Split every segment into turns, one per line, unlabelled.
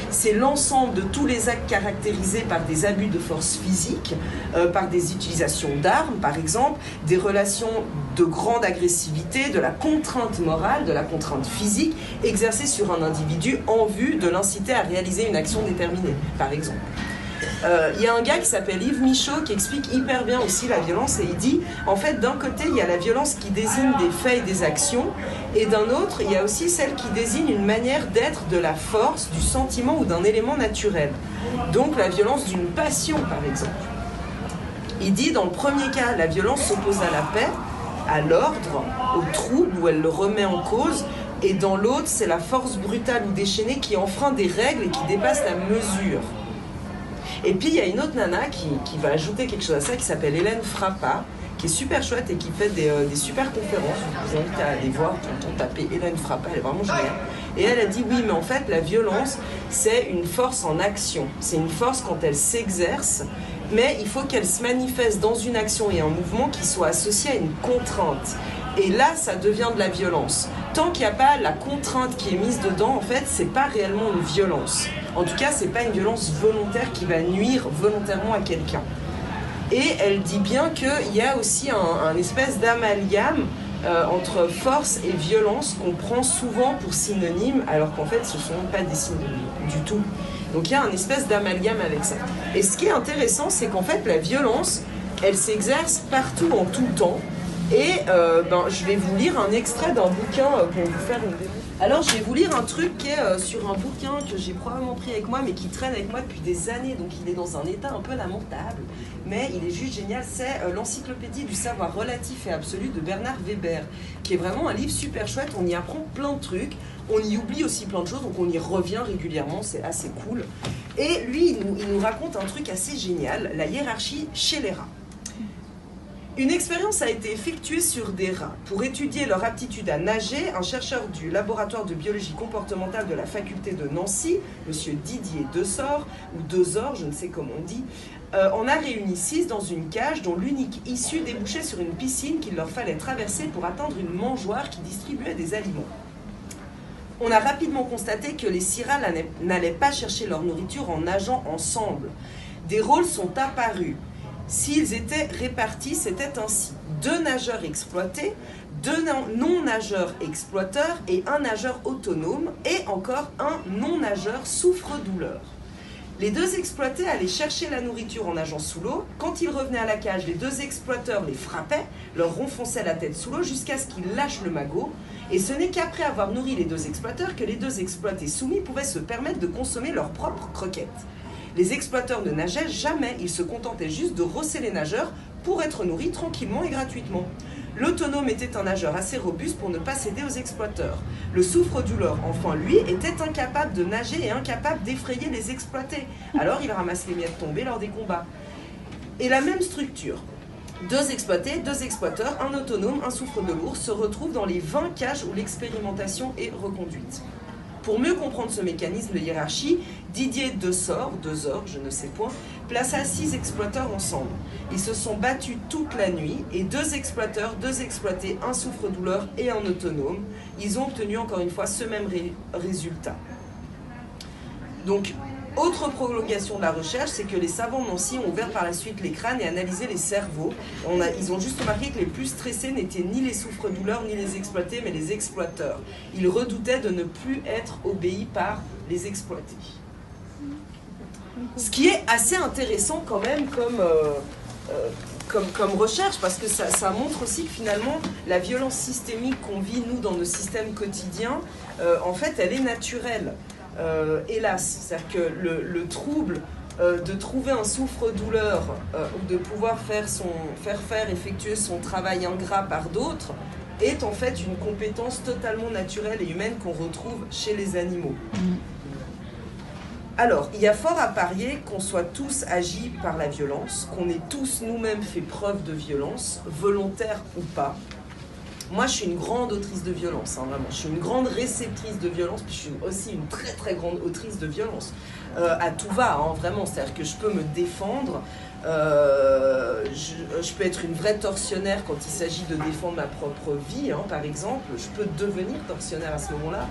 c'est l'ensemble de tous les actes caractérisés par des abus de force physique, par des utilisations d'armes par exemple, des relations de grande agressivité, de la contrainte morale, de la contrainte physique exercée sur un individu en vue de l'inciter à réaliser une action déterminée, par exemple. Y a un gars qui s'appelle Yves Michaud qui explique hyper bien aussi la violence et il dit, en fait, d'un côté, il y a la violence qui désigne des faits et des actions et d'un autre, il y a aussi celle qui désigne une manière d'être de la force, du sentiment ou d'un élément naturel. Donc la violence d'une passion, par exemple. Il dit, dans le premier cas, la violence s'oppose à la paix, à l'ordre, au trouble où elle le remet en cause, et dans l'autre, c'est la force brutale ou déchaînée qui enfreint des règles et qui dépasse la mesure. Et puis il y a une autre nana qui va ajouter quelque chose à ça, qui s'appelle Hélène Frappa, qui est super chouette et qui fait des super conférences. Je vous invite à aller voir, taper Hélène Frappa, elle est vraiment géniale. Et elle a dit oui, mais en fait la violence, c'est une force en action. C'est une force quand elle s'exerce, mais il faut qu'elle se manifeste dans une action et un mouvement qui soit associé à une contrainte. Et là, ça devient de la violence. Tant qu'il n'y a pas la contrainte qui est mise dedans, en fait, c'est pas réellement une violence. En tout cas, c'est pas une violence volontaire qui va nuire volontairement à quelqu'un. Et elle dit bien qu'il y a aussi un espèce d'amalgame entre force et violence qu'on prend souvent pour synonymes, alors qu'en fait, ce ne sont pas des synonymes du tout. Donc il y a un espèce d'amalgame avec ça. Et ce qui est intéressant, c'est qu'en fait, la violence, elle s'exerce partout en tout temps. Et je vais vous lire un extrait d'un bouquin pour vous faire une démo. Alors je vais vous lire un truc qui est sur un bouquin que j'ai probablement pris avec moi mais qui traîne avec moi depuis des années, donc il est dans un état un peu lamentable, mais il est juste génial. C'est l'encyclopédie du savoir relatif et absolu de Bernard Weber, qui est vraiment un livre super chouette. On y apprend plein de trucs, on y oublie aussi plein de choses, donc on y revient régulièrement, c'est assez cool. Et lui, il nous raconte un truc assez génial, la hiérarchie chez les rats. Une expérience a été effectuée sur des rats. Pour étudier leur aptitude à nager, un chercheur du laboratoire de biologie comportementale de la faculté de Nancy, M. Didier Desor, ou Desor, je ne sais comment on dit, en a réuni 6 dans une cage dont l'unique issue débouchait sur une piscine qu'il leur fallait traverser pour atteindre une mangeoire qui distribuait des aliments. On a rapidement constaté que les 6 rats n'allaient pas chercher leur nourriture en nageant ensemble. Des rôles sont apparus. S'ils étaient répartis, c'était ainsi. 2 nageurs exploités, 2 non-nageurs exploiteurs et 1 nageur autonome et encore un non-nageur souffre-douleur. Les 2 exploités allaient chercher la nourriture en nageant sous l'eau. Quand ils revenaient à la cage, les 2 exploiteurs les frappaient, leur ronfonçaient la tête sous l'eau jusqu'à ce qu'ils lâchent le magot. Et ce n'est qu'après avoir nourri les 2 exploiteurs que les 2 exploités soumis pouvaient se permettre de consommer leurs propres croquettes. Les exploiteurs ne nageaient jamais, ils se contentaient juste de rosser les nageurs pour être nourris tranquillement et gratuitement. L'autonome était un nageur assez robuste pour ne pas céder aux exploiteurs. Le souffre-douleur, enfin lui, était incapable de nager et incapable d'effrayer les exploités. Alors il ramasse les miettes tombées lors des combats. Et la même structure. 2 exploités, 2 exploiteurs, un autonome, un souffre-de-l'ours se retrouvent dans les 20 cages où l'expérimentation est reconduite. Pour mieux comprendre ce mécanisme de hiérarchie, Didier Desor, je ne sais point, plaça 6 exploiteurs ensemble. Ils se sont battus toute la nuit et 2 exploiteurs, 2 exploités, un souffre-douleur et un autonome. Ils ont obtenu encore une fois ce même résultat. Donc, autre prolongation de la recherche, c'est que les savants de Nancy ont ouvert par la suite les crânes et analysé les cerveaux. Ils ont juste remarqué que les plus stressés n'étaient ni les souffre-douleurs ni les exploités, mais les exploiteurs. Ils redoutaient de ne plus être obéis par les exploités. Ce qui est assez intéressant quand même comme recherche, parce que ça montre aussi que finalement, la violence systémique qu'on vit, nous, dans nos systèmes quotidiens, en fait, elle est naturelle. Hélas, c'est-à-dire que le trouble de trouver un souffre-douleur ou de pouvoir effectuer son travail ingrat par d'autres est en fait une compétence totalement naturelle et humaine qu'on retrouve chez les animaux. Alors, il y a fort à parier qu'on soit tous agis par la violence, qu'on ait tous nous-mêmes fait preuve de violence, volontaire ou pas. Moi, je suis une grande autrice de violence, hein, vraiment. Je suis une grande réceptrice de violence, puis je suis aussi une très très grande autrice de violence. À tout va, hein, vraiment. C'est-à-dire que je peux me défendre, je peux être une vraie tortionnaire quand il s'agit de défendre ma propre vie, hein, par exemple. Je peux devenir tortionnaire à ce moment-là.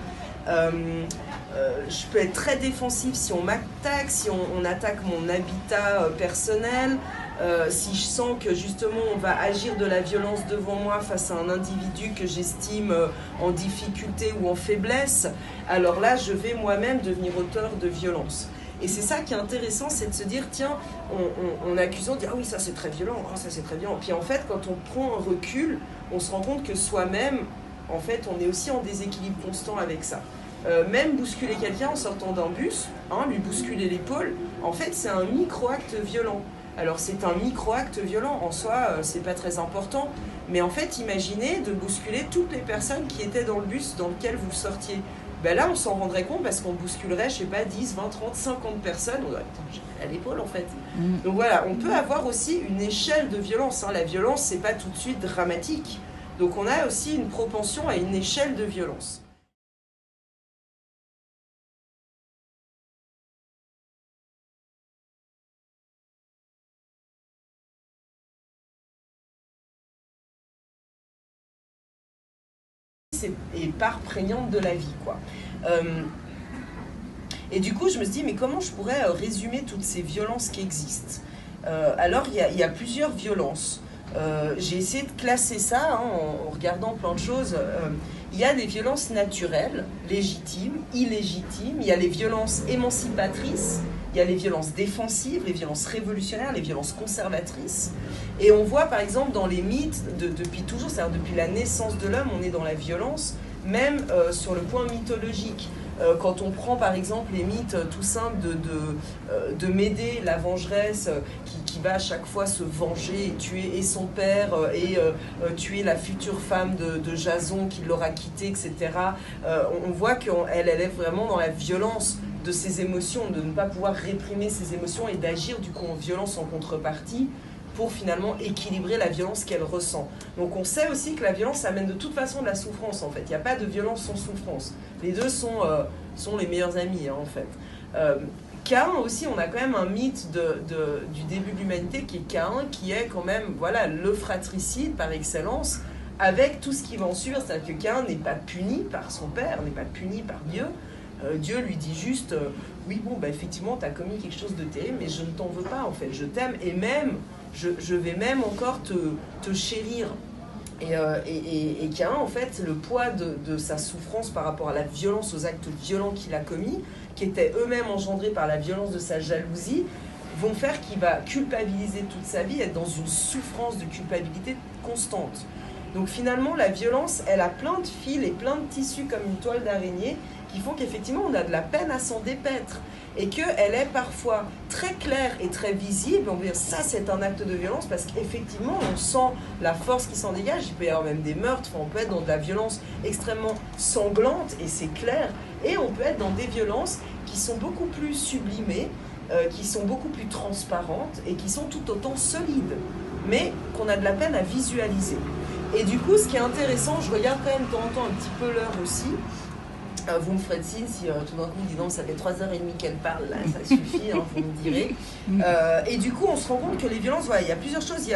je peux être très défensif si on m'attaque, si on attaque mon habitat personnel, si je sens que justement on va agir de la violence devant moi face à un individu que j'estime en difficulté ou en faiblesse, alors là je vais moi-même devenir auteur de violence. Et c'est ça qui est intéressant, c'est de se dire, tiens, on accuse, on dit, ah oui, ça c'est très violent, ah, ça c'est très violent. Puis en fait, quand on prend un recul, on se rend compte que soi-même, en fait, on est aussi en déséquilibre constant avec ça. Même bousculer quelqu'un en sortant d'un bus, hein, lui bousculer l'épaule, en fait, c'est un micro-acte violent. Alors c'est un micro-acte violent, en soi, c'est pas très important. Mais en fait, imaginez de bousculer toutes les personnes qui étaient dans le bus dans lequel vous sortiez. Ben là, on s'en rendrait compte parce qu'on bousculerait, je sais pas, 10, 20, 30, 50 personnes. On dirait, putain, j'ai mal à l'épaule en fait. Donc voilà, on peut avoir aussi une échelle de violence. Hein. La violence, c'est pas tout de suite dramatique. Donc on a aussi une propension à une échelle de violence. Et part prégnante de la vie, quoi. Et du coup, je me suis dit, mais comment je pourrais résumer toutes ces violences qui existent? Alors, il y a plusieurs violences. J'ai essayé de classer ça hein, en regardant plein de choses. Il y a des violences naturelles, légitimes, illégitimes. Il y a les violences émancipatrices. Il y a les violences défensives, les violences révolutionnaires, les violences conservatrices. Et on voit par exemple dans les mythes, depuis toujours, c'est-à-dire depuis la naissance de l'homme, on est dans la violence, même sur le point mythologique. Quand on prend par exemple les mythes tout simples de Médée, la vengeresse, qui va à chaque fois se venger et tuer et son père et tuer la future femme de Jason qui l'aura quitté, etc. On voit qu'elle est vraiment dans la violence de ses émotions, de ne pas pouvoir réprimer ses émotions et d'agir du coup en violence en contrepartie pour finalement équilibrer la violence qu'elle ressent. Donc on sait aussi que la violence amène de toute façon de la souffrance en fait. Il n'y a pas de violence sans souffrance. Les deux sont les meilleurs amis hein, en fait. Caïn aussi, on a quand même un mythe du début de l'humanité qui est Caïn, qui est quand même voilà, le fratricide par excellence, avec tout ce qui va en suivre. C'est-à-dire que Caïn n'est pas puni par son père, n'est pas puni par Dieu. Dieu lui dit juste, oui bon, bah, effectivement, tu as commis quelque chose de terrible, mais je ne t'en veux pas en fait, je t'aime et même, je vais même encore te chérir. Et Caïn, en fait, le poids de sa souffrance par rapport à la violence, aux actes violents qu'il a commis, qui étaient eux-mêmes engendrés par la violence de sa jalousie, vont faire qu'il va culpabiliser toute sa vie, être dans une souffrance de culpabilité constante. Donc finalement, la violence, elle a plein de fils et plein de tissus comme une toile d'araignée qui font qu'effectivement, on a de la peine à s'en dépaître et qu'elle est parfois très claire et très visible. On va dire ça, c'est un acte de violence parce qu'effectivement, on sent la force qui s'en dégage. Il peut y avoir même des meurtres, on peut être dans de la violence extrêmement sanglante et c'est clair. Et on peut être dans des violences qui sont beaucoup plus sublimées, qui sont beaucoup plus transparentes et qui sont tout autant solides, mais qu'on a de la peine à visualiser. Et du coup, ce qui est intéressant, je regarde quand même de temps en temps un petit peu l'heure aussi. Vous me ferez signe si tout d'un coup, dis donc, ça fait 3h30 qu'elle parle, là, ça suffit, hein, vous me direz. Et du coup, on se rend compte que les violences, voilà, il y a plusieurs choses.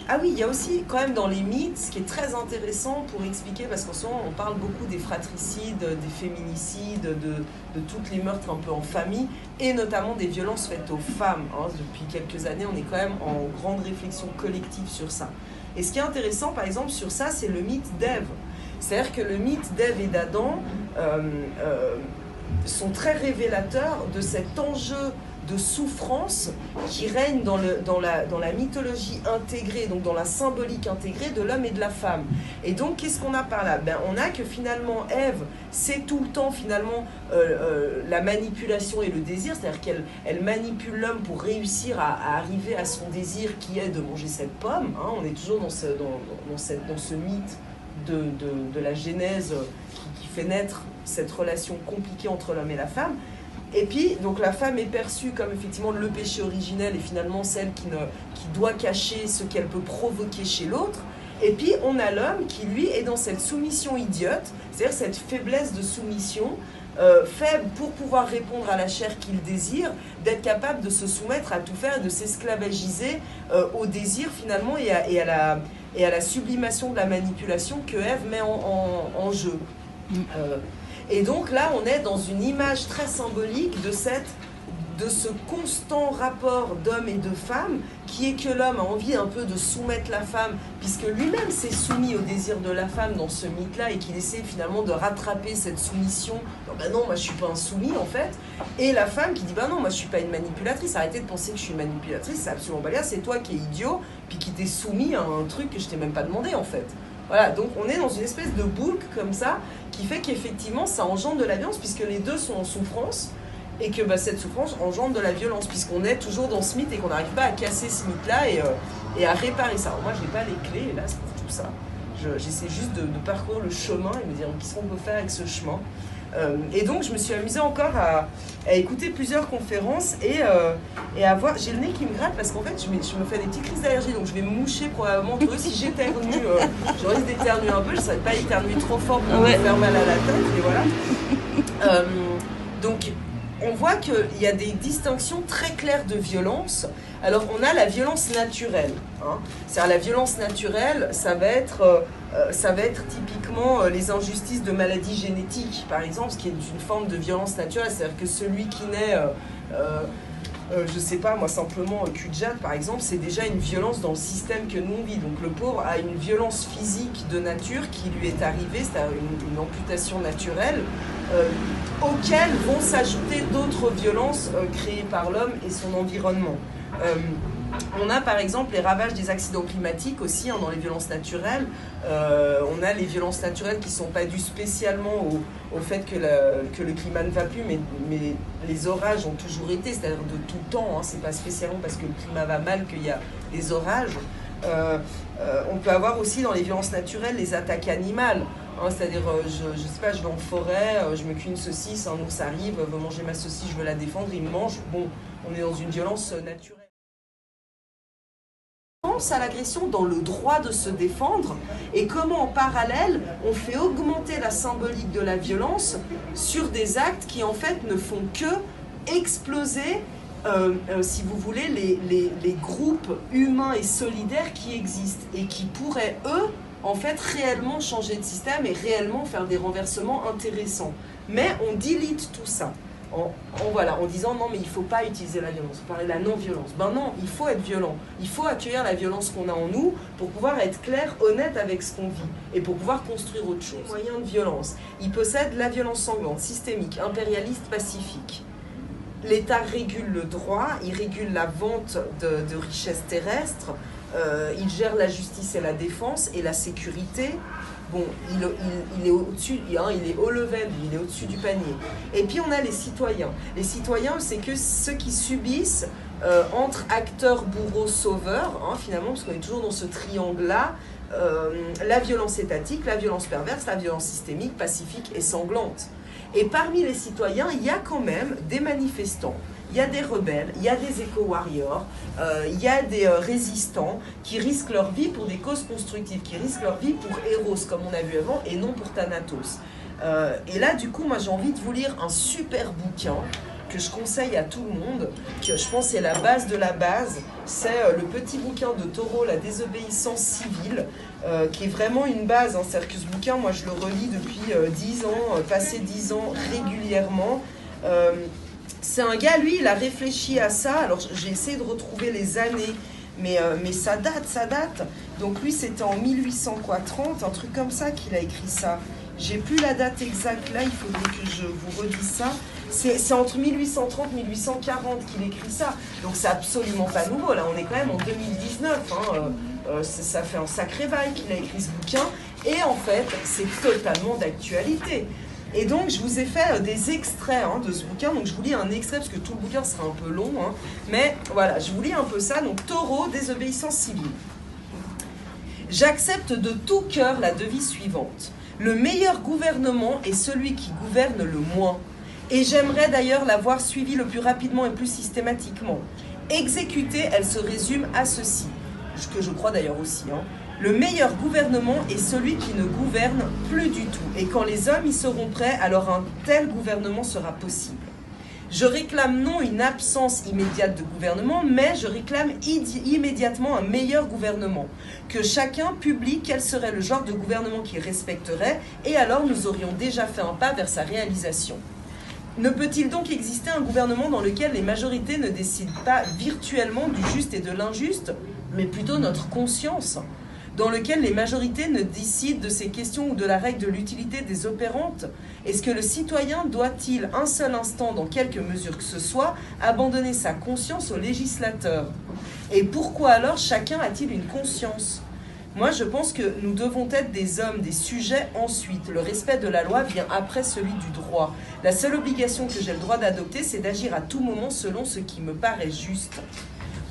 Ah oui, il y a aussi quand même dans les mythes, ce qui est très intéressant pour expliquer, parce qu'en ce moment, on parle beaucoup des fratricides, des féminicides, de toutes les meurtres un peu en famille, et notamment des violences faites aux femmes. Hein. Depuis quelques années, on est quand même en grande réflexion collective sur ça. Et ce qui est intéressant, par exemple, sur ça, c'est le mythe d'Ève. C'est-à-dire que le mythe d'Ève et d'Adam sont très révélateurs de cet enjeu de souffrance qui règne dans la mythologie intégrée, donc dans la symbolique intégrée de l'homme et de la femme. Et donc, qu'est-ce qu'on a par là? On a que finalement, Ève, c'est tout le temps finalement la manipulation et le désir, c'est-à-dire qu'elle manipule l'homme pour réussir à arriver à son désir qui est de manger cette pomme. Hein. On est toujours dans ce mythe de la Genèse qui fait naître cette relation compliquée entre l'homme et la femme. Et puis, donc la femme est perçue comme effectivement le péché originel et finalement celle qui doit cacher ce qu'elle peut provoquer chez l'autre. Et puis, on a l'homme qui, lui, est dans cette soumission idiote, c'est-à-dire cette faiblesse de soumission, faible pour pouvoir répondre à la chair qu'il désire, d'être capable de se soumettre à tout faire et de s'esclavagiser au désir finalement et à la sublimation de la manipulation que Ève met en jeu. Et donc là, on est dans une image très symbolique de ce constant rapport d'homme et de femme, qui est que l'homme a envie un peu de soumettre la femme, puisque lui-même s'est soumis au désir de la femme dans ce mythe-là, et qu'il essaie finalement de rattraper cette soumission. Non, bah non, moi je suis pas un soumis en fait. Et la femme qui dit, bah non, moi je suis pas une manipulatrice, arrêtez de penser que je suis une manipulatrice, c'est absolument pas bien, c'est toi qui es idiot, puis qui t'es soumis à un truc que je t'ai même pas demandé en fait. Voilà, donc on est dans une espèce de boucle comme ça, qui fait qu'effectivement ça engendre de la violence, puisque les deux sont en souffrance, et que cette souffrance engendre de la violence, puisqu'on est toujours dans ce mythe et qu'on n'arrive pas à casser ce mythe-là et à réparer ça. Alors moi, je n'ai pas les clés, hélas, pour tout ça. J'essaie juste de parcourir le chemin et me dire qu'est-ce qu'on peut faire avec ce chemin. Et donc, je me suis amusée encore à écouter plusieurs conférences et à voir... J'ai le nez qui me gratte parce qu'en fait, je me fais des petites crises d'allergie, donc je vais me moucher probablement. Si j'éternue, je risque d'éternuer un peu, je ne savais pas éternuer trop fort pour me faire mal à la tête, et voilà. Donc... on voit qu'il y a des distinctions très claires de violence. Alors, on a la violence naturelle. Hein. C'est-à-dire, la violence naturelle, ça va être typiquement les injustices de maladies génétiques, par exemple, ce qui est une forme de violence naturelle. C'est-à-dire que celui qui naît, je sais pas, moi, simplement cul-de-jatte, par exemple, c'est déjà une violence dans le système que nous on vit. Donc, le pauvre a une violence physique de nature qui lui est arrivée, c'est-à-dire une amputation naturelle, auxquelles vont s'ajouter d'autres violences créées par l'homme et son environnement. On a par exemple les ravages des accidents climatiques aussi dans les violences naturelles. On a les violences naturelles qui ne sont pas dues spécialement au fait que le climat ne va plus, mais les orages ont toujours été, c'est-à-dire de tout temps. Hein, c'est pas spécialement parce que le climat va mal qu'il y a des orages. On peut avoir aussi dans les violences naturelles les attaques animales. Hein, c'est-à-dire, je sais pas, je vais en forêt, je me cuis une saucisse, un ours arrive, veut manger ma saucisse, je veux la défendre, il me mange. Bon, on est dans une violence naturelle. On pense à l'agression dans le droit de se défendre et comment en parallèle on fait augmenter la symbolique de la violence sur des actes qui en fait ne font que exploser si vous voulez les groupes humains et solidaires qui existent et qui pourraient eux en fait réellement changer de système et réellement faire des renversements intéressants. Mais on dilite tout ça en disant non mais il ne faut pas utiliser la violence, il faut parler de la non-violence. Ben non, il faut être violent, il faut accueillir la violence qu'on a en nous pour pouvoir être clair, honnête avec ce qu'on vit et pour pouvoir construire autre chose. Moyen de violence, il possède la violence sanglante, systémique, impérialiste, pacifique. L'État régule le droit, il régule la vente de richesses terrestres, il gère la justice et la défense et la sécurité. Bon, il est au-dessus, il est au level, il est au-dessus du panier. Et puis on a les citoyens. Les citoyens, c'est que ceux qui subissent entre acteurs, bourreaux, sauveurs, hein, finalement, parce qu'on est toujours dans ce triangle-là, la violence étatique, la violence perverse, la violence systémique, pacifique et sanglante. Et parmi les citoyens, il y a quand même des manifestants, il y a des rebelles, il y a des éco-warriors, il y a des résistants qui risquent leur vie pour des causes constructives, qui risquent leur vie pour Eros, comme on a vu avant, et non pour Thanatos. Et là, du coup, moi, j'ai envie de vous lire un super bouquin que je conseille à tout le monde, que je pense c'est la base de la base. C'est le petit bouquin de Thoreau, La désobéissance civile, qui est vraiment une base. Hein. C'est-à-dire que ce bouquin, moi, je le relis depuis 10 ans, passé 10 ans régulièrement. C'est un gars, lui, il a réfléchi à ça. Alors, j'ai essayé de retrouver les années, mais ça date. Donc, lui, c'était en 1830, un truc comme ça qu'il a écrit ça. J'ai plus la date exacte, là, il faudrait que je vous redise ça. C'est entre 1830 et 1840 qu'il écrit ça. Donc, c'est absolument pas nouveau. Là, on est quand même en 2019. Hein. Ça fait un sacré bail qu'il a écrit ce bouquin. Et en fait, c'est totalement d'actualité. Et donc, je vous ai fait des extraits de ce bouquin. Donc, je vous lis un extrait parce que tout le bouquin sera un peu long. Hein. Mais voilà, je vous lis un peu ça. Donc, Thoreau, désobéissance civile. J'accepte de tout cœur la devise suivante. Le meilleur gouvernement est celui qui gouverne le moins. Et j'aimerais d'ailleurs l'avoir suivie le plus rapidement et plus systématiquement. Exécutée, elle se résume à ceci, que je crois d'ailleurs aussi. Hein. Le meilleur gouvernement est celui qui ne gouverne plus du tout. Et quand les hommes y seront prêts, alors un tel gouvernement sera possible. Je réclame non une absence immédiate de gouvernement, mais je réclame immédiatement un meilleur gouvernement. Que chacun publie quel serait le genre de gouvernement qu'il respecterait, et alors nous aurions déjà fait un pas vers sa réalisation. Ne peut-il donc exister un gouvernement dans lequel les majorités ne décident pas virtuellement du juste et de l'injuste, mais plutôt notre conscience ? Dans lequel les majorités ne décident de ces questions ou de la règle de l'utilité des opérantes? Est-ce que le citoyen doit-il, un seul instant, dans quelque mesure que ce soit, abandonner sa conscience au législateur? Et pourquoi alors chacun a-t-il une conscience? Moi, je pense que nous devons être des hommes, des sujets ensuite. Le respect de la loi vient après celui du droit. La seule obligation que j'ai le droit d'adopter, c'est d'agir à tout moment selon ce qui me paraît juste.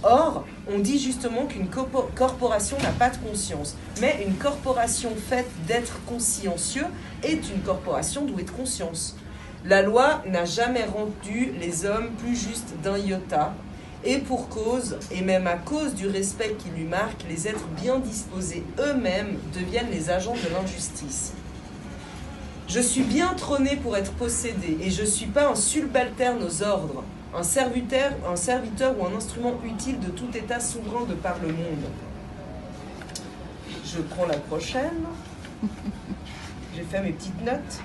Or, on dit justement qu'une corporation n'a pas de conscience, mais une corporation faite d'être consciencieux est une corporation douée de conscience. La loi n'a jamais rendu les hommes plus justes d'un iota, et pour cause, et même à cause du respect qui lui marque, les êtres bien disposés eux-mêmes deviennent les agents de l'injustice. Je suis bien trôné pour être possédé, et je ne suis pas un subalterne aux ordres, un serviteur ou un instrument utile de tout État souverain de par le monde. Je prends la prochaine. J'ai fait mes petites notes.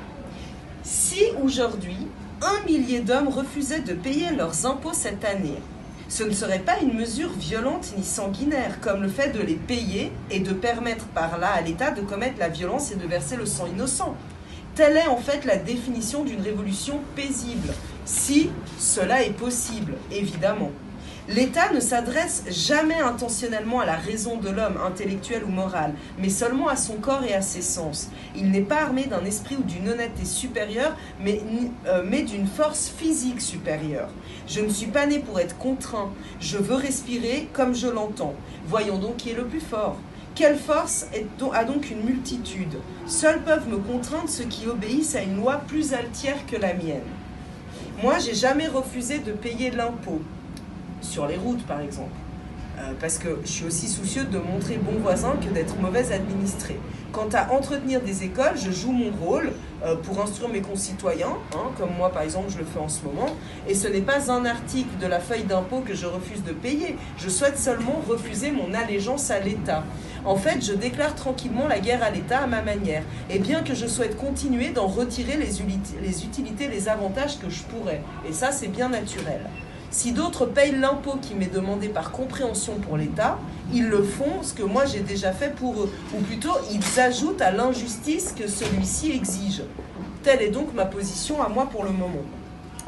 Si aujourd'hui, 1 millier d'hommes refusaient de payer leurs impôts cette année, ce ne serait pas une mesure violente ni sanguinaire, comme le fait de les payer et de permettre par là à l'État de commettre la violence et de verser le sang innocent. Telle est en fait la définition d'une révolution paisible, si cela est possible, évidemment. L'État ne s'adresse jamais intentionnellement à la raison de l'homme, intellectuelle ou morale, mais seulement à son corps et à ses sens. Il n'est pas armé d'un esprit ou d'une honnêteté supérieure, mais d'une force physique supérieure. Je ne suis pas né pour être contraint, je veux respirer comme je l'entends. Voyons donc qui est le plus fort. Quelle force a donc une multitude? Seuls peuvent me contraindre ceux qui obéissent à une loi plus altière que la mienne. Moi, j'ai jamais refusé de payer l'impôt, sur les routes par exemple, parce que je suis aussi soucieux de montrer bon voisin que d'être mauvais administré. Quant à entretenir des écoles, je joue mon rôle pour instruire mes concitoyens, comme moi par exemple je le fais en ce moment, et ce n'est pas un article de la feuille d'impôt que je refuse de payer, je souhaite seulement refuser mon allégeance à l'État. En fait, je déclare tranquillement la guerre à l'État à ma manière, et bien que je souhaite continuer d'en retirer les utilités, les avantages que je pourrais, et ça c'est bien naturel. Si d'autres payent l'impôt qui m'est demandé par compréhension pour l'État, ils le font, ce que moi j'ai déjà fait pour eux. Ou plutôt, ils ajoutent à l'injustice que celui-ci exige. Telle est donc ma position à moi pour le moment.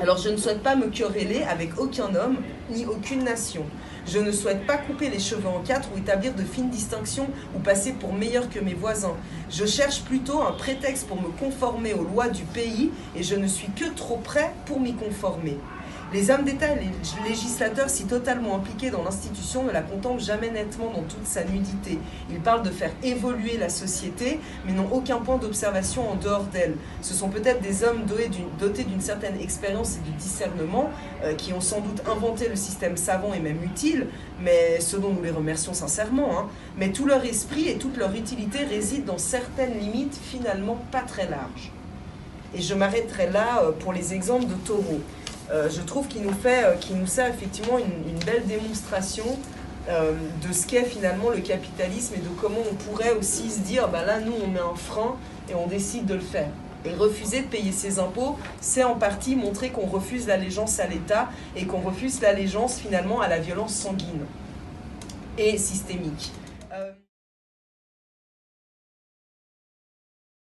Alors je ne souhaite pas me quereller avec aucun homme, ni aucune nation. Je ne souhaite pas couper les cheveux en quatre ou établir de fines distinctions ou passer pour meilleur que mes voisins. Je cherche plutôt un prétexte pour me conformer aux lois du pays et je ne suis que trop prêt pour m'y conformer. Les hommes d'État et les législateurs si totalement impliqués dans l'institution ne la contemplent jamais nettement dans toute sa nudité. Ils parlent de faire évoluer la société, mais n'ont aucun point d'observation en dehors d'elle. Ce sont peut-être des hommes dotés d'une certaine expérience et de discernement, qui ont sans doute inventé le système savant et même utile, mais ce dont nous les remercions sincèrement. Mais tout leur esprit et toute leur utilité résident dans certaines limites finalement pas très larges. Et je m'arrêterai là pour les exemples de Thoreau. Je trouve qu'il nous sert effectivement une belle démonstration de ce qu'est finalement le capitalisme et de comment on pourrait aussi se dire, là nous on met un frein et on décide de le faire. Et refuser de payer ses impôts, c'est en partie montrer qu'on refuse l'allégeance à l'État et qu'on refuse l'allégeance finalement à la violence sanguine et systémique.